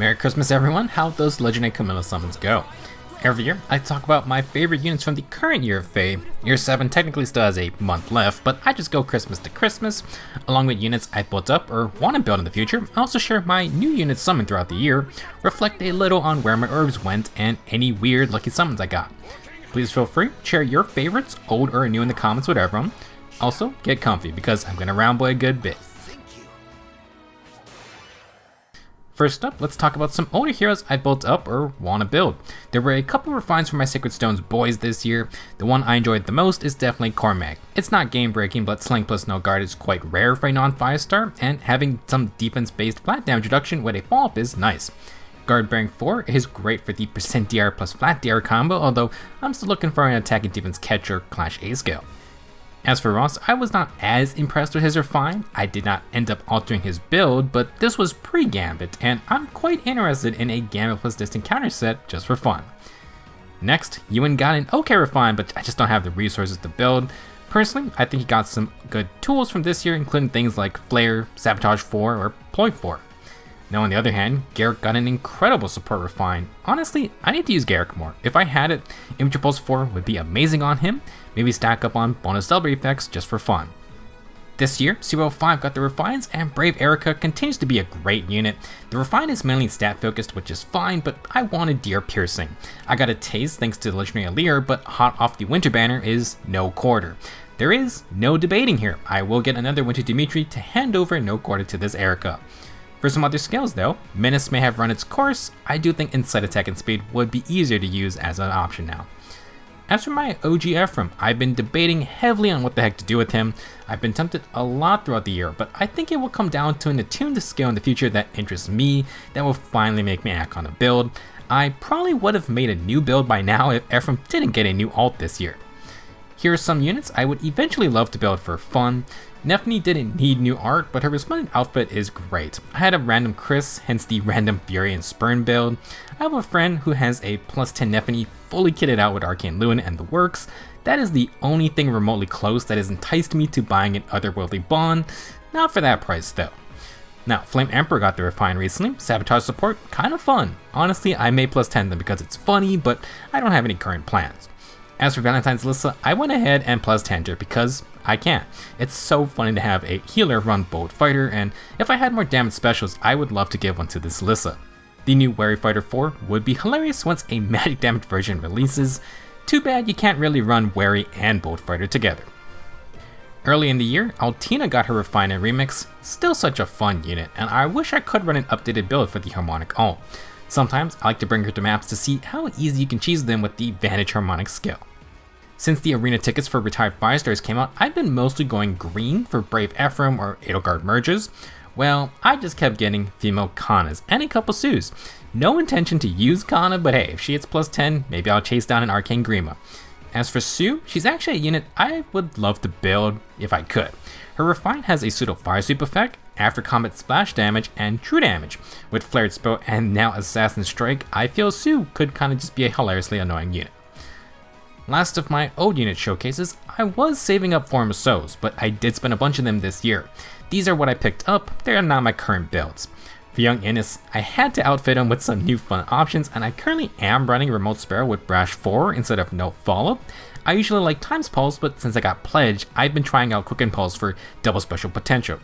Merry Christmas everyone, how those legendary Camilla summons go. Every year, I talk about my favorite units from the current year of Fae. Year 7 technically still has a month left, but I just go Christmas to Christmas, along with units I built up or want to build in the future. I also share my new units summoned throughout the year, reflect a little on where my herbs went, and any weird lucky summons I got. Please feel free, share your favorites, old or new in the comments with everyone. Also, get comfy because I'm gonna round boy a good bit. First up, let's talk about some older heroes I built up or want to build. There were a couple refines for my Sacred Stones boys this year. The one I enjoyed the most is definitely Cormac. It's not game breaking, but Sling plus no guard is quite rare for a non-5 star, and having some defense based flat damage reduction with a follow up is nice. Guard bearing 4 is great for the percent DR plus flat DR combo, although I'm still looking for an attack and defense catcher Clash A scale. As for Ross, I was not as impressed with his refine. I did not end up altering his build, but this was pre-Gambit, and I'm quite interested in a Gambit plus distant counter set just for fun. Next, Ewan got an okay refine, but I just don't have the resources to build. Personally, I think he got some good tools from this year, including things like Flare, Sabotage 4, or Ploy 4. Now on the other hand, Garrick got an incredible support refine. Honestly, I need to use Garrick more. If I had it, Image Pulse 4 would be amazing on him, maybe stack up on bonus celebrity effects just for fun. This year, 5 got the refines, and Brave Erica continues to be a great unit. The refine is mainly stat focused, which is fine, but I wanted DR piercing. I got a taste thanks to the legendary Alear, but hot off the winter banner is no quarter. There is no debating here. I will get another Winter Dimitri to hand over no quarter to this Erica. For some other skills though, Menace may have run its course. I do think Insight Attack and Speed would be easier to use as an option now. As for my OG Ephraim, I've been debating heavily on what the heck to do with him. I've been tempted a lot throughout the year, but I think it will come down to an attuned skill in the future that interests me, that will finally make me act on a build. I probably would have made a new build by now if Ephraim didn't get a new alt this year. Here are some units I would eventually love to build for fun. Nephany didn't need new art, but her resplendent outfit is great. I had a random Chris, hence the random Fury and Spurn build. I have a friend who has a plus 10 Nephany fully kitted out with Arcane Luna and the works. That is the only thing remotely close that has enticed me to buying an otherworldly bond. Not for that price though. Now, Flame Emperor got the refine recently. Sabotage support, kind of fun. Honestly, I may plus 10 them because it's funny, but I don't have any current plans. As for Valentine's Lissa, I went ahead and plus 10'd her because I can. It's so funny to have a healer run Bold Fighter, and if I had more damage specials, I would love to give one to this Lissa. The new Wary Fighter 4 would be hilarious once a magic damage version releases. Too bad you can't really run Wary and Bold Fighter together. Early in the year, Altina got her Refine and Remix, still such a fun unit, and I wish I could run an updated build for the Harmonic Alt. Sometimes I like to bring her to maps to see how easy you can cheese them with the Vantage Harmonic skill. Since the arena tickets for retired 5 stars came out, I've been mostly going green for Brave Ephraim or Edelgard merges. Well, I just kept getting female Kanas and a couple Sues. No intention to use Kana, but hey, if she hits plus 10, maybe I'll chase down an Arcane Grima. As for Sue, she's actually a unit I would love to build if I could. Her Refine has a pseudo Fire Sweep effect, after combat splash damage, and true damage. With Flared Spell and now Assassin Strike, I feel Sue could kinda just be a hilariously annoying unit. Last of my old unit showcases, I was saving up for Massos, but I did spend a bunch of them this year. These are what I picked up, they are not my current builds. For young Innis, I had to outfit him with some new fun options, and I currently am running Remote Sparrow with Brash 4 instead of No Follow. I usually like Times Pulse, but since I got Pledge, I've been trying out Quick Impulse for double special potential.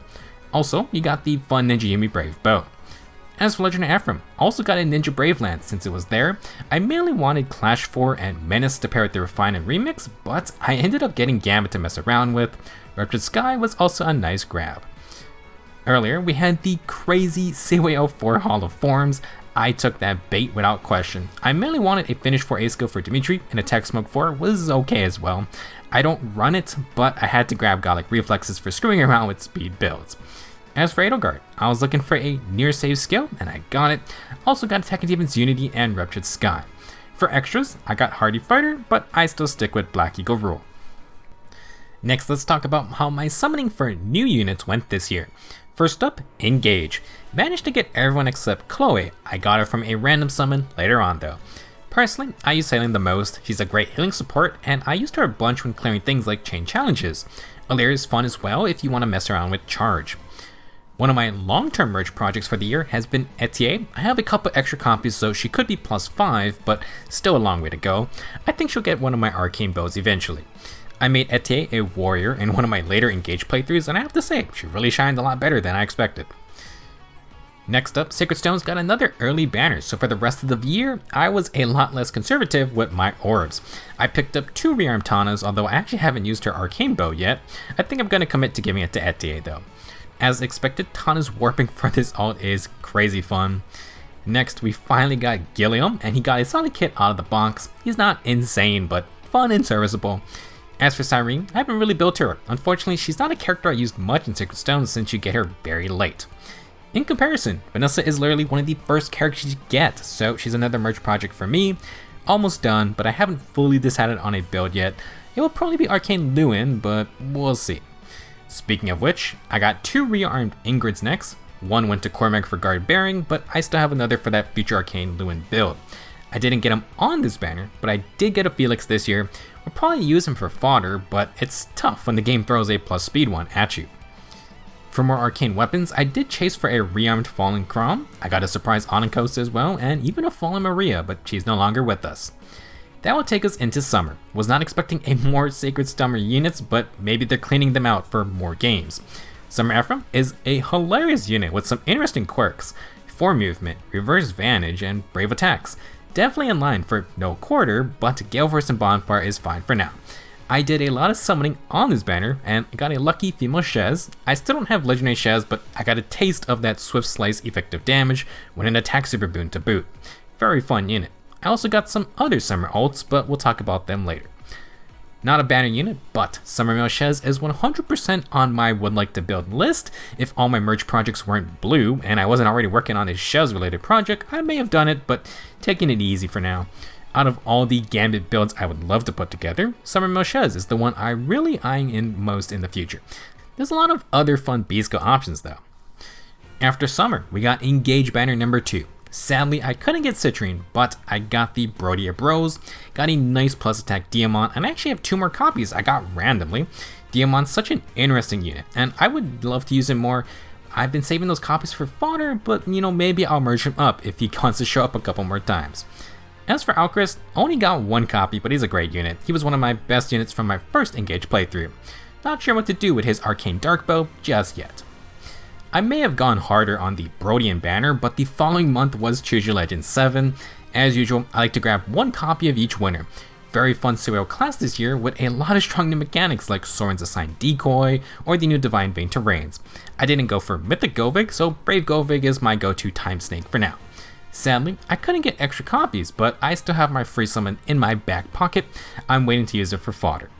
Also, you got the fun Ninja Yumi Brave Bow. As for Legendary Ephraim, also got a Ninja Brave Lance since it was there. I mainly wanted Clash 4 and Menace to pair with the Refine and Remix, but I ended up getting Gambit to mess around with. Ruptured Sky was also a nice grab. Earlier, we had the crazy CWO 4 Hall of Forms. I took that bait without question. I mainly wanted a Finish 4A skill for Dimitri, and Attack Smoke 4 was okay as well. I don't run it, but I had to grab Godlike Reflexes for screwing around with speed builds. As for Edelgard, I was looking for a near save skill, and I got it. Also got Attack and Defense Unity and Ruptured Sky. For extras, I got Hardy Fighter, but I still stick with Black Eagle Rule. Next, let's talk about how my summoning for new units went this year. First up, Engage. Managed to get everyone except Chloe. I got her from a random summon later on though. Personally, I use Sailing the most. She's a great healing support, and I used her a bunch when clearing things like chain challenges. Alear is fun as well if you want to mess around with charge. One of my long-term merch projects for the year has been Etier. I have a couple extra copies, so she could be +5, but still a long way to go. I think she'll get one of my arcane bows eventually. I made Etier a warrior in one of my later Engage playthroughs, and I have to say, she really shined a lot better than I expected. Next up, Sacred Stones got another early banner, so for the rest of the year, I was a lot less conservative with my orbs. I picked up 2 rearmed Tanas, although I actually haven't used her arcane bow yet. I think I'm going to commit to giving it to Etier though. As expected, Tana's warping for this ult is crazy fun. Next, we finally got Gilliam, and he got a solid kit out of the box. He's not insane, but fun and serviceable. As for Cyrene, I haven't really built her. Unfortunately, she's not a character I used much in Sacred Stones since you get her very late. In comparison, Vanessa is literally one of the first characters you get, so she's another merch project for me. Almost done, but I haven't fully decided on a build yet. It will probably be Arcane Lewin, but we'll see. Speaking of which, I got 2 rearmed Ingrids next. One went to Cormac for guard bearing, but I still have another for that future Arcane Lewin build. I didn't get him on this banner, but I did get a Felix this year. We'll probably use him for fodder, but it's tough when the game throws a plus speed one at you. For more arcane weapons, I did chase for a rearmed Fallen Crom. I got a surprise Onynkos as well, and even a Fallen Maria, but she's no longer with us. That will take us into summer. Was not expecting a more Sacred Summer units, but maybe they're cleaning them out for more games. Summer Ephraim is a hilarious unit with some interesting quirks. 4 movement, reverse vantage, and brave attacks. Definitely in line for no quarter, but Galeforce and Bonfire is fine for now. I did a lot of summoning on this banner, and I got a lucky female Shez. I still don't have legendary Shez, but I got a taste of that Swift Slice effective damage when an attack super boon to boot. Very fun unit. I also got some other summer ults, but we'll talk about them later. Not a banner unit, but Summer Male Shez is 100% on my would like to build list. If all my merch projects weren't blue, and I wasn't already working on a Shez related project, I may have done it, but taking it easy for now. Out of all the Gambit builds I would love to put together, Summer Male Shez is the one I'm really eyeing in most in the future. There's a lot of other fun Beastco options though. After summer, we got Engage banner number 2. Sadly, I couldn't get Citrine, but I got the Brodia Bros, got a nice plus attack Diamond, and I actually have 2 more copies I got randomly. Diamond's such an interesting unit, and I would love to use him more. I've been saving those copies for fodder, but maybe I'll merge him up if he wants to show up a couple more times. As for Alchrist, I only got 1 copy, but he's a great unit. He was one of my best units from my first Engage playthrough. Not sure what to do with his Arcane Darkbow just yet. I may have gone harder on the Brodian banner, but the following month was Choose Your Legend 7. As usual, I like to grab 1 copy of each winner. Very fun serial class this year with a lot of strong new mechanics like Soren's Assigned Decoy or the new Divine Vein Terrains. I didn't go for Mythic Govig, so Brave Govig is my go-to Time Snake for now. Sadly, I couldn't get extra copies, but I still have my free summon in my back pocket. I'm waiting to use it for fodder.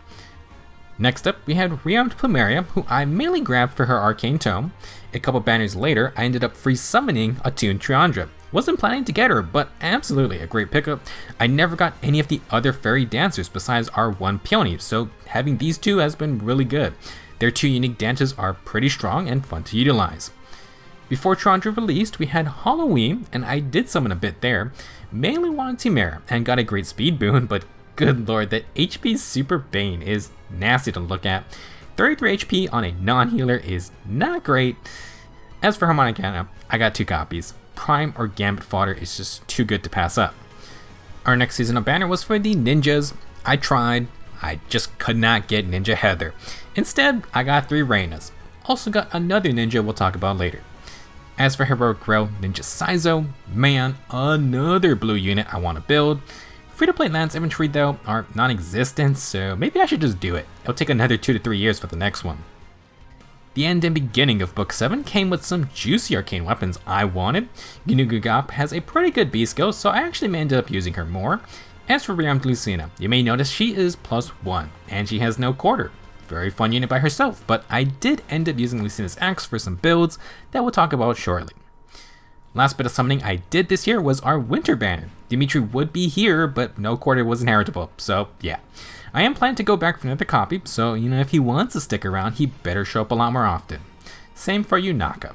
Next up, we had Rearmed Plumeria, who I mainly grabbed for her Arcane Tome. A couple banners later, I ended up free summoning Attuned Triandra. Wasn't planning to get her, but absolutely a great pickup. I never got any of the other fairy dancers besides our 1 Peony, so having these 2 has been really good. Their 2 unique dances are pretty strong and fun to utilize. Before Triandra released, we had Halloween, and I did summon a bit there. Mainly wanted Timera, and got a great speed boon, but good lord, that HP Super Bane is nasty to look at. 33 HP on a non-healer is not great. As for Harmonicana, I got 2 copies. Prime or Gambit fodder is just too good to pass up. Our next seasonal banner was for the ninjas. I tried, I just could not get Ninja Heather. Instead, I got 3 Reynas. Also got another ninja we'll talk about later. As for Heroic Grow Ninja Saizo, man, another blue unit I want to build. Free-to-play lands inventory though are non-existent, so maybe I should just do it. It'll take another 2 to 3 years for the next one. The end and beginning of Book 7 came with some juicy arcane weapons I wanted. Gnugugap has a pretty good Beastco, so I actually may end up using her more. As for Rearmed Lucina, you may notice she is +1, and she has no quarter. Very fun unit by herself, but I did end up using Lucina's Axe for some builds that we'll talk about shortly. Last bit of summoning I did this year was our winter banner. Dimitri would be here, but no quarter was inheritable, so yeah. I am planning to go back for another copy, so if he wants to stick around, he better show up a lot more often. Same for you, Naka.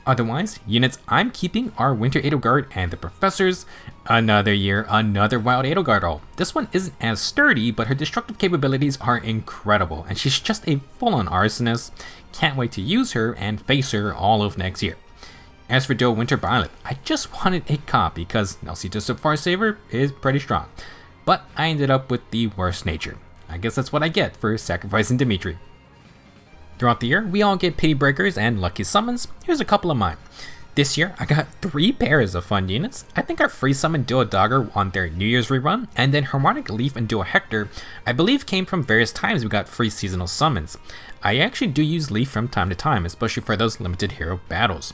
Otherwise, units I'm keeping are Winter Edelgard and the Professors. Another year, another Wild Edelgard ult. This one isn't as sturdy, but her destructive capabilities are incredible, and she's just a full-on arsonist. Can't wait to use her and face her all of next year. As for Dual Winter Violet, I just wanted a copy because Nelsita's Far Saver is pretty strong, but I ended up with the worst nature. I guess that's what I get for sacrificing Dimitri. Throughout the year, we all get pity breakers and lucky summons. Here's a couple of mine. This year, I got 3 pairs of fun units. I think our free summon Duo Dogger on their New Year's rerun, and then Harmonic Leaf and Duo Hector, I believe came from various times we got free seasonal summons. I actually do use Leaf from time to time, especially for those limited hero battles.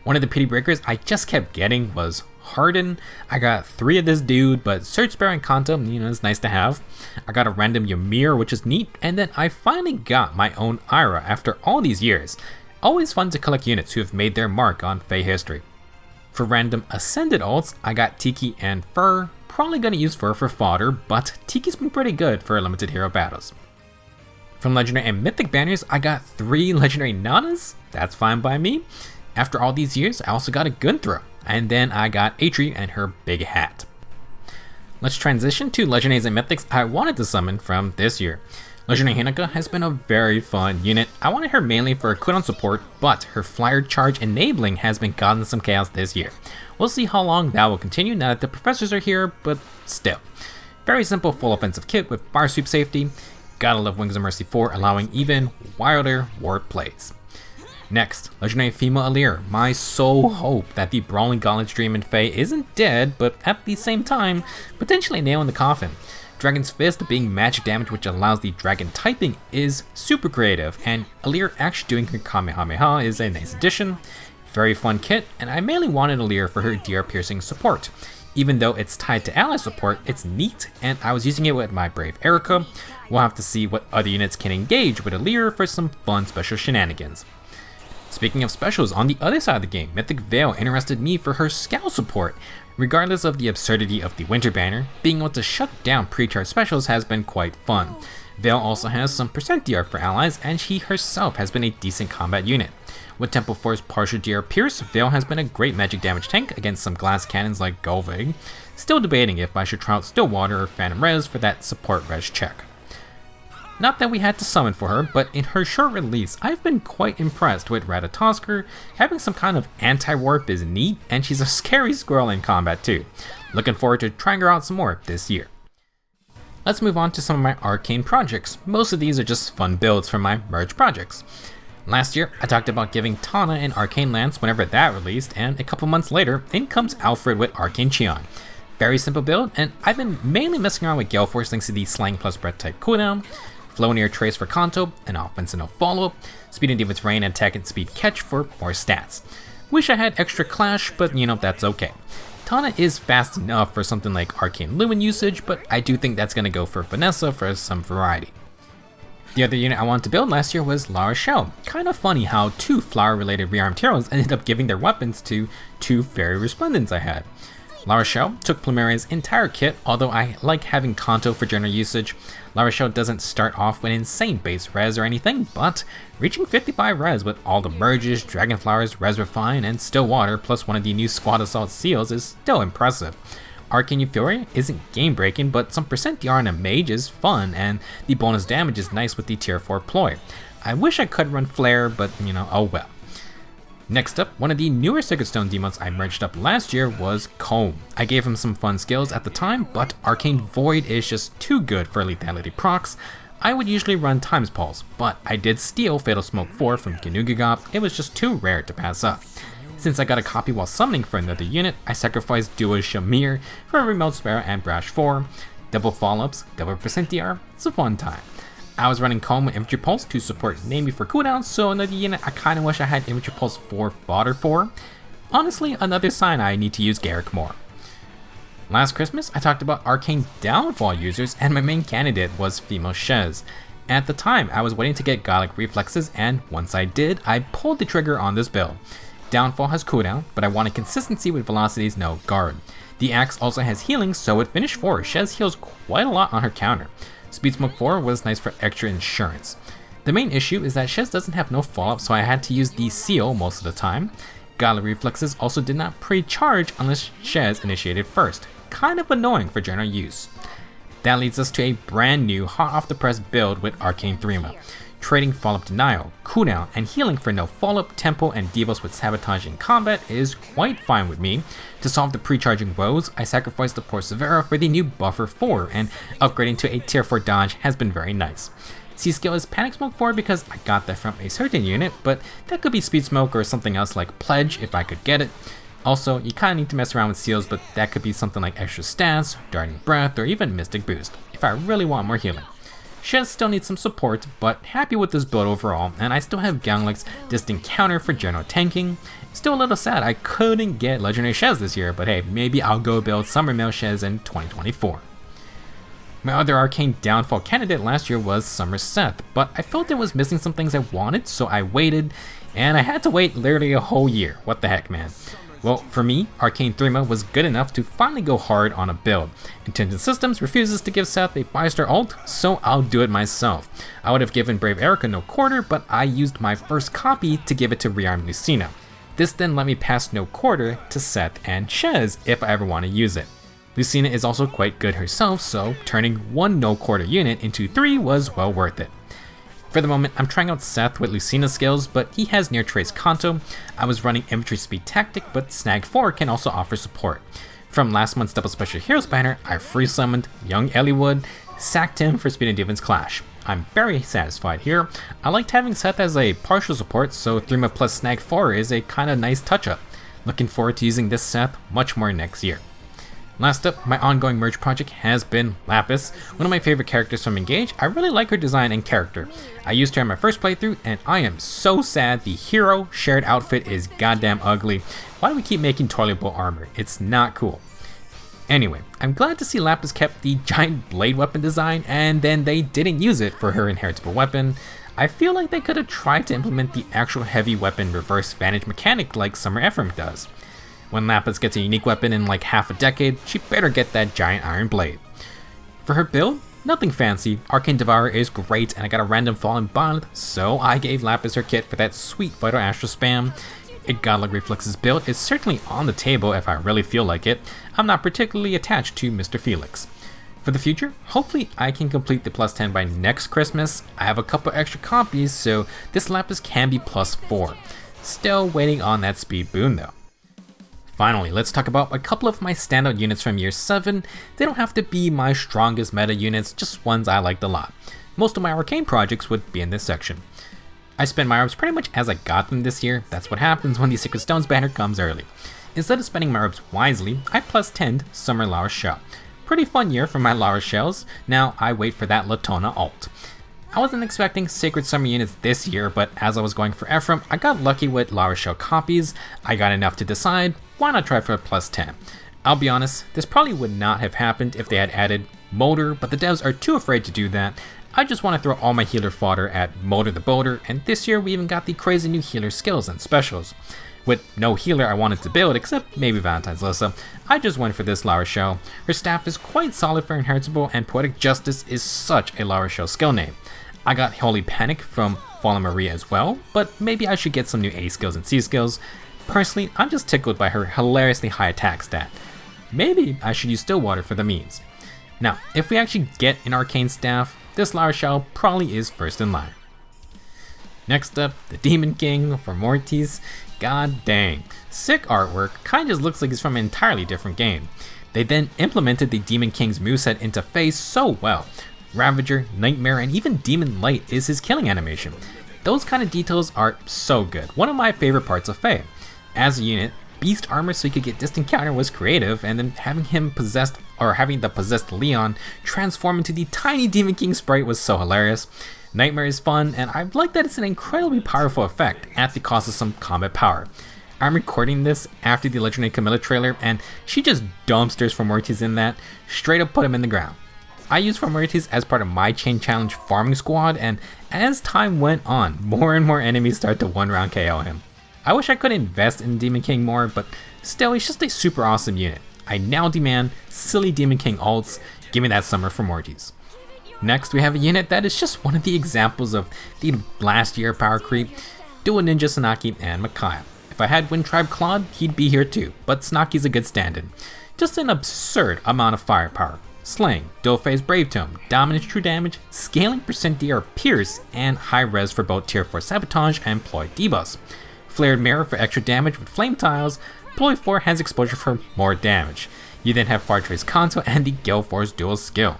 One of the pity breakers I just kept getting was Harden. I got 3 of this dude, but Search Bear and Kanto, is nice to have. I got a random Ymir, which is neat, and then I finally got my own Ira after all these years. Always fun to collect units who have made their mark on Fae history. For random Ascended ults, I got Tiki and Fur. Probably gonna use Fur for fodder, but Tiki's been pretty good for limited hero battles. From Legendary and Mythic banners, I got 3 Legendary Nanas. That's fine by me. After all these years, I also got a Gunthra, and then I got Atri and her big hat. Let's transition to Legendaries and Mythics I wanted to summon from this year. Legendary Hinoka has been a very fun unit. I wanted her mainly for cooldown support, but her flyer charge enabling has been causing some chaos this year. We'll see how long that will continue now that the professors are here, but still. Very simple full offensive kit with bar sweep safety. Gotta love Wings of Mercy 4 allowing even wilder warp plays. Next, Legendary Female Alir. My sole hope that the Brawling Gauntlet's Dream and Fae isn't dead, but at the same time, potentially a nail in the coffin. Dragon's Fist being magic damage which allows the dragon typing is super creative, and Alir actually doing her Kamehameha is a nice addition. Very fun kit, and I mainly wanted Alir for her DR piercing support. Even though it's tied to ally support, it's neat, and I was using it with my Brave Erica. We'll have to see what other units can engage with Alir for some fun special shenanigans. Speaking of specials, on the other side of the game, Mythic Veil interested me for her scout support. Regardless of the absurdity of the Winter Banner, being able to shut down pre-charged specials has been quite fun. Veil also has some percent DR for allies, and she herself has been a decent combat unit. With Temple Force partial DR Pierce, Veil has been a great magic damage tank against some glass cannons like Golvig. Still debating if I should try out Stillwater or Phantom Res for that support res check. Not that we had to summon for her, but in her short release, I've been quite impressed with Ratatoskr. Having some kind of anti-warp is neat, and she's a scary squirrel in combat too. Looking forward to trying her out some more this year. Let's move on to some of my Arcane projects. Most of these are just fun builds from my merge projects. Last year, I talked about giving Tana an Arcane Lance whenever that released, and a couple months later, in comes Alfred with Arcane Cheon. Very simple build, and I've been mainly messing around with Gale Force thanks to the Slang plus Breath type cooldown. Floneer Trace for Kanto, an offense and no follow-up, Speed and Demon's Rain and Attack and Speed Catch for more stats. Wish I had extra Clash, but that's okay. Tana is fast enough for something like Arcane Lumen usage, but I do think that's gonna go for Vanessa for some variety. The other unit I wanted to build last year was La Rochelle. Kinda funny how 2 flower-related rearmed heroes ended up giving their weapons to 2 Fairy Resplendents I had. La Rochelle took Plumeria's entire kit, although I like having Kanto for general usage. La Rochelle doesn't start off with insane base res or anything, but reaching 55 res with all the merges, Dragonflowers, Res Refine, and Stillwater plus one of the new Squad Assault seals is still impressive. Arcane Euphoria isn't game breaking, but some percent DR on a mage is fun, and the bonus damage is nice with the tier 4 ploy. I wish I could run Flare, but oh well. Next up, one of the newer Sacred Stone demons I merged up last year was Comb. I gave him some fun skills at the time, but Arcane Void is just too good for lethality procs. I would usually run Times Pulse, but I did steal Fatal Smoke 4 from Ginugagop. It was just too rare to pass up. Since I got a copy while summoning for another unit, I sacrificed Duo Shamir for a Remote Sparrow and Brash 4. Double follow-ups, double percent DR, it's a fun time. I was running Comb with Infantry Pulse to support Namie for cooldowns, so another unit I kinda wish I had Infantry Pulse 4 fodder for. Honestly, another sign I need to use Garrick more. Last Christmas, I talked about Arcane Downfall users, and my main candidate was Female Shez. At the time, I was waiting to get Godlike Reflexes, and once I did, I pulled the trigger on this build. Downfall has cooldown, but I wanted consistency with velocities no guard. The axe also has healing, so at finish 4, Shez heals quite a lot on her counter. Speed Smoke 4 was nice for extra insurance. The The main issue is that Shez doesn't have no follow-up, so I had to use the seal most of the time. Godly Reflexes also did not pre-charge unless Shez initiated first. Kind of annoying for general use. That leads us to a brand new hot off the press build with Arcane Threma. Trading follow-up denial, cooldown, and healing for no follow-up, tempo, and devos with sabotage in combat is quite fine with me. To solve the pre-charging woes, I sacrificed the Persevera for the new buffer 4, and upgrading to a tier 4 dodge has been very nice. C-skill is Panic Smoke 4 because I got that from a certain unit, but that could be Speed Smoke or something else like Pledge if I could get it. Also, you kinda need to mess around with seals, but that could be something like Extra Stats, Darting Breath, or even Mystic Boost, if I really want more healing. Shez still needs some support, but happy with this build overall, and I still have Ganglik's Distant Counter for general tanking. Still a little sad I couldn't get Legendary Shez this year, but hey, maybe I'll go build Summer Mail Shez in 2024. My other Arcane Downfall candidate last year was Summer Seth, but I felt it was missing some things I wanted, so I waited, and I had to wait literally a whole year. What the heck, man. Well, for me, Arcane Threma was good enough to finally go hard on a build. Intelligent Systems refuses to give Seth a 5-star ult, so I'll do it myself. I would have given Brave Erica no quarter, but I used my first copy to give it to Rearmed Lucina. This then let me pass no quarter to Seth and Shez if I ever want to use it. Lucina is also quite good herself, so turning one no quarter unit into 3 was well worth it. For the moment, I'm trying out Seth with Lucina's skills, but he has near trace Kanto. I was running Infantry Speed Tactic, but Snag 4 can also offer support. From last month's Double Special Heroes banner, I free summoned young Eliwood, sacked him for Speed and Demons Clash. I'm very satisfied here. I liked having Seth as a partial support, so Threma plus Snag 4 is a kinda nice touch-up. Looking forward to using this Seth much more next year. Last up, my ongoing merge project has been Lapis, one of my favorite characters from Engage. I really like her design and character. I used her in my first playthrough, and I am so sad the hero shared outfit is goddamn ugly. Why do we keep making toiletable armor? It's not cool. Anyway, I'm glad to see Lapis kept the giant blade weapon design, and then they didn't use it for her inheritable weapon. I feel like they could have tried to implement the actual heavy weapon reverse Vantage mechanic like Summer Ephraim does. When Lapis gets a unique weapon in like half a decade, she better get that giant iron blade. For her build, nothing fancy. Arcane Devourer is great, and I got a random Fallen Bond, so I gave Lapis her kit for that sweet Vital Astral spam. A Godlike Reflexes build is certainly on the table if I really feel like it. I'm not particularly attached to Mr. Felix. For the future, hopefully I can complete the plus 10 by next Christmas. I have a couple extra copies, so this Lapis can be plus 4. Still waiting on that speed boon though. Finally, let's talk about a couple of my standout units from year 7. They don't have to be my strongest meta units, just ones I liked a lot. Most of my Arcane projects would be in this section. I spent my orbs pretty much as I got them this year. That's what happens when the Secret Stones banner comes early. Instead of spending my orbs wisely, I plus 10'd Summer La Rochelle. Pretty fun year for my La Rochelles. Now I wait for that Latona ult. I wasn't expecting Sacred Summer units this year, but as I was going for Ephraim, I got lucky with La Rochelle copies. I got enough to decide, why not try for a plus 10? I'll be honest, this probably would not have happened if they had added Motor, but the devs are too afraid to do that. I just want to throw all my healer fodder at Motor the Boulder, and this year we even got the crazy new healer skills and specials. With no healer I wanted to build, except maybe Valentine's Lissa, I just went for this La Rochelle. Her staff is quite solid for inheritable, and Poetic Justice is such a La Rochelle skill name. I got Holy Panic from Fallen Maria as well, but maybe I should get some new A skills and C skills. Personally, I'm just tickled by her hilariously high attack stat. Maybe I should use Stillwater for the memes. Now, if we actually get an Arcane staff, this La Rochelle probably is first in line. Next up, the Demon King for Mortis. God dang, sick artwork, kinda just looks like it's from an entirely different game. They then implemented the Demon King's moveset into Phase so well. Ravager, Nightmare, and even Demon Light is his killing animation. Those kind of details are so good, one of my favorite parts of Fae. As a unit, Beast Armor so he could get Distant Counter was creative, and then having the possessed Leon transform into the tiny Demon King sprite was so hilarious. Nightmare is fun, and I like that it's an incredibly powerful effect at the cost of some combat power. I'm recording this after the Legendary Camilla trailer, and she just dumpsters for Mortis in that, straight up put him in the ground. I used Formorities as part of my Chain Challenge farming squad, and as time went on, more and more enemies start to one-round KO him. I wish I could invest in Demon King more, but still, he's just a super awesome unit. I now demand silly Demon King ults, give me that Summer for Mortis. Next, we have a unit that is just one of the examples of the last year power creep, Dual Ninja Sanaki and Micaiah. If I had Wind Tribe Claude, he'd be here too, but Sanaki's a good stand-in. Just an absurd amount of firepower. Slaying, dual phase Brave Tome, Dominance True Damage, Scaling % DR Pierce, and high res for both tier 4 Sabotage and Ploy debuffs. Flared Mirror for extra damage with Flame Tiles, Ploy 4 has exposure for more damage. You then have Far Trace Kanto and the Gale Force dual skill.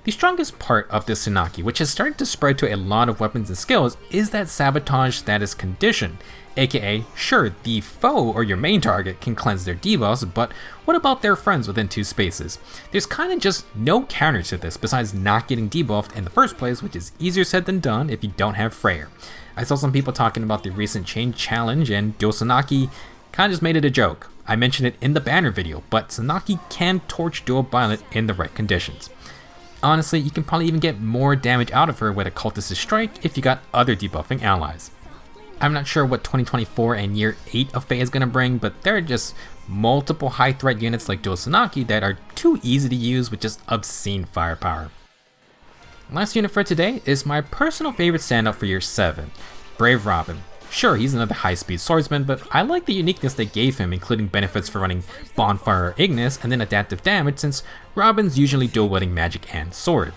The strongest part of this Sanaki, which has started to spread to a lot of weapons and skills, is that Sabotage status condition, aka, sure, the foe or your main target can cleanse their debuffs, but what about their friends within 2 spaces? There's kinda just no counter to this besides not getting debuffed in the first place, which is easier said than done if you don't have Freyr. I saw some people talking about the recent change challenge and Dual Sanaki kinda just made it a joke. I mentioned it in the banner video, but Sanaki can torch Dual Violet in the right conditions. Honestly, you can probably even get more damage out of her with a Cultist's Strike if you got other debuffing allies. I'm not sure what 2024 and year 8 of Fae is going to bring, but there are just multiple high threat units like Dual Sanaki that are too easy to use with just obscene firepower. Last unit for today is my personal favorite standout for year 7, Brave Robin. Sure, he's another high-speed swordsman, but I like the uniqueness they gave him, including benefits for running Bonfire or Ignis, and then adaptive damage since Robin's usually dual-wielding magic and sword.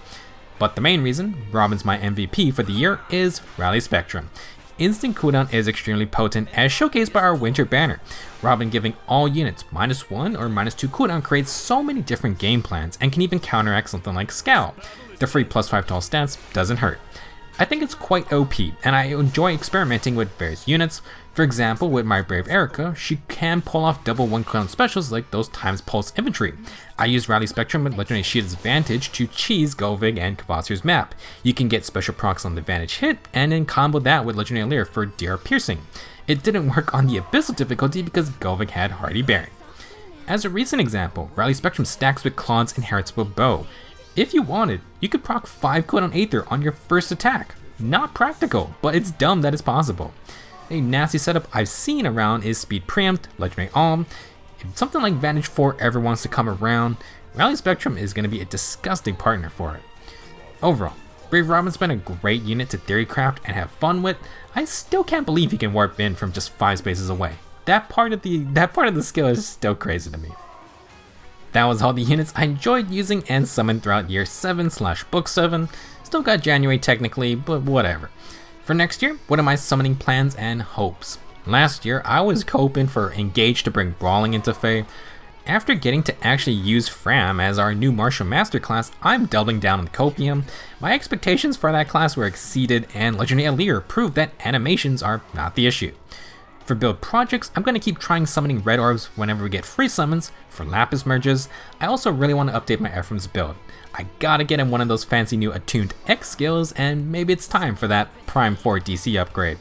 But the main reason Robin's my MVP for the year is Rally Spectrum. Instant cooldown is extremely potent as showcased by our winter banner. Robin giving all units -1 or -2 cooldown creates so many different game plans and can even counteract something like Scowl. The free +5 to all stats doesn't hurt. I think it's quite OP, and I enjoy experimenting with various units. For example, with my Brave Erica, she can pull off double 1 cooldown specials like those times Pulse Infantry. I use Rally Spectrum with Legendary Shield's Vantage to cheese Govig and Kvasir's map. You can get special procs on the Vantage hit, and then combo that with Legendary Leer for DR Piercing. It didn't work on the Abyssal difficulty because Govig had Hardy Bearing. As a recent example, Rally Spectrum stacks with Claude's Inheritable Bow. If you wanted, you could proc 5 cooldown Aether on your first attack. Not practical, but it's dumb that it's possible. A nasty setup I've seen around is Speed Preempt, Legendary Alm. If something like Vantage 4 ever wants to come around, Rally Spectrum is going to be a disgusting partner for it. Overall, Brave Robin's been a great unit to theorycraft and have fun with. I still can't believe he can warp in from just 5 spaces away. That part of the skill is still crazy to me. That was all the units I enjoyed using and summoned throughout year 7/book 7. Still got January technically, but whatever. For next year, what are my summoning plans and hopes? Last year, I was hoping for Engage to bring Brawling into Fae. After getting to actually use Fram as our new Martial Master class, I'm doubling down on Copium. My expectations for that class were exceeded, and Legendary Leer proved that animations are not the issue. For build projects, I'm going to keep trying summoning red orbs whenever we get free summons. For Lapis merges, I also really want to update my Ephraim's build. I gotta get him one of those fancy new attuned X skills, and maybe it's time for that Prime 4 DC upgrade.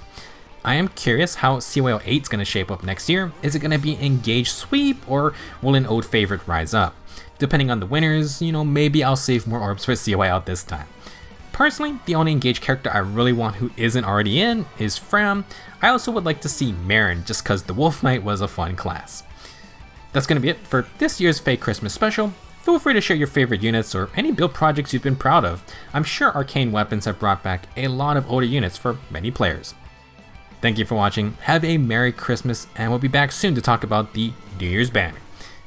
I am curious how CYO 8 is going to shape up next year. Is it going to be Engage Sweep, or will an old favorite rise up? Depending on the winners, maybe I'll save more orbs for CYO this time. Personally, the only Engage character I really want who isn't already in is Fram. I also would like to see Marin just because the Wolf Knight was a fun class. That's going to be it for this year's Fae Christmas special. Feel free to share your favorite units or any build projects you've been proud of. I'm sure Arcane Weapons have brought back a lot of older units for many players. Thank you for watching, have a Merry Christmas, and we'll be back soon to talk about the New Year's banner.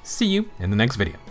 See you in the next video.